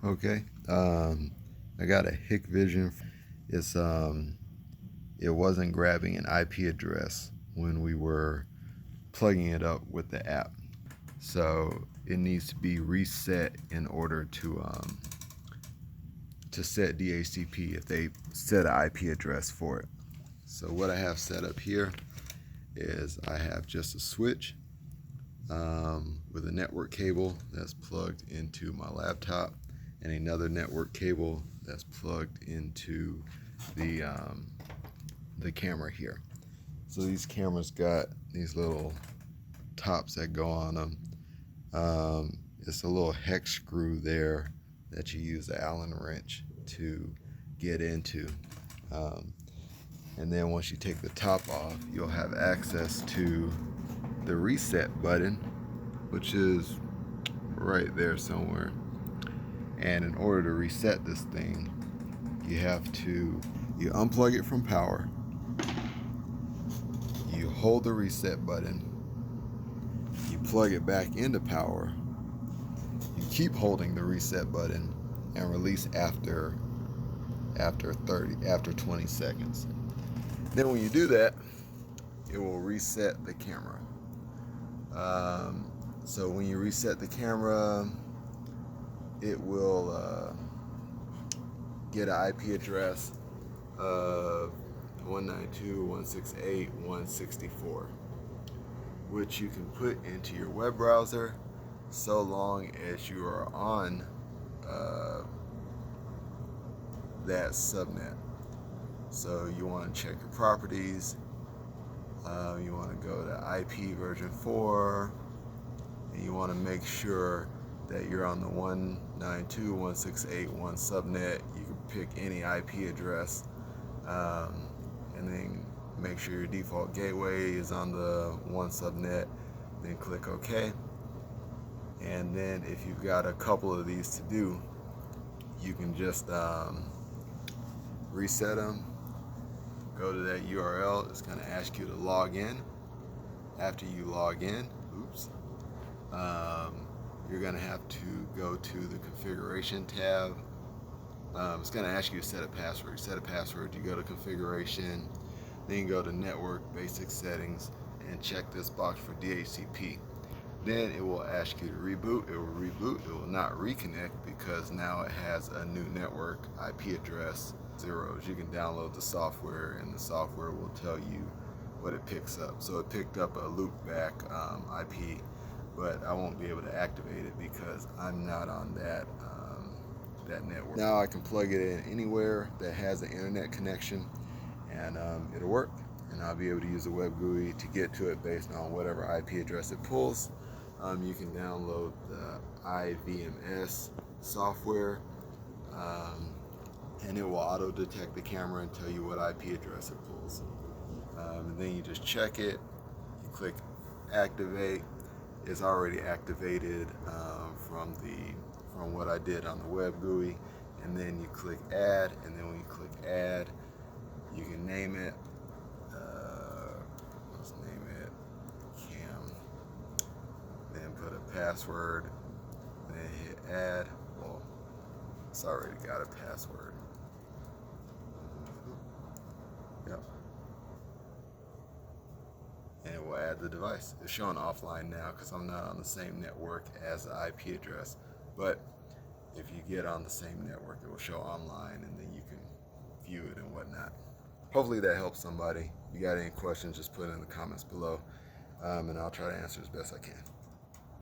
Okay, I got a HIKVISION. It wasn't grabbing an IP address when we were plugging it up with the app, so it needs to be reset in order to set DHCP if they set an IP address for it. So what I have set up here is I have just a switch with a network cable that's plugged into my laptop and another network cable that's plugged into the camera here. So these cameras got these little tops that go on them. It's a little hex screw there that you use the Allen wrench to get into. And then once you take the top off, you'll have access to the reset button, which is right there somewhere. And in order to reset this thing, you unplug it from power, you hold the reset button, you plug it back into power, you keep holding the reset button, and release after 20 seconds. Then when you do that, it will reset the camera. So when you reset the camera, it will get an IP address of 192.168.164, which you can put into your web browser so long as you are on that subnet. So you want to check your properties, you want to go to IP version 4, and you want to make sure that you're on the 192.168.1 subnet. You can pick any IP address, and then make sure your default gateway is on the 1 subnet, then click OK. And then if you've got a couple of these to do, you can just reset them. Go to that URL. It's going to ask you to log in. After you log in, you're going to have to go to the configuration tab. It's going to ask you to set a password. You set a password, you go to configuration, then you go to network basic settings and check this box for DHCP. Then it will ask you to reboot. It will reboot. It will not reconnect because now it has a new network IP address, zeros. You can download the software and the software will tell you what it picks up. So it picked up a loopback IP, but I won't be able to activate it because I'm not on that network. Now I can plug it in anywhere that has an internet connection, and it'll work. And I'll be able to use the WebUI to get to it based on whatever IP address it pulls. You can download the IVMS software, and it will auto detect the camera and tell you what IP address it pulls. And then you just check it, you click activate. It's already activated from what I did on the WebUI, and then you click add, and then when you click add, you can name it. Let's name it Cam. Then put a password. Then hit add. Well, it's already got a password. Yep. And it will add the device. It's showing offline now because I'm not on the same network as the IP address. But if you get on the same network, it will show online, and then you can view it and whatnot. Hopefully that helps somebody. If you got any questions, just put it in the comments below, and I'll try to answer as best I can.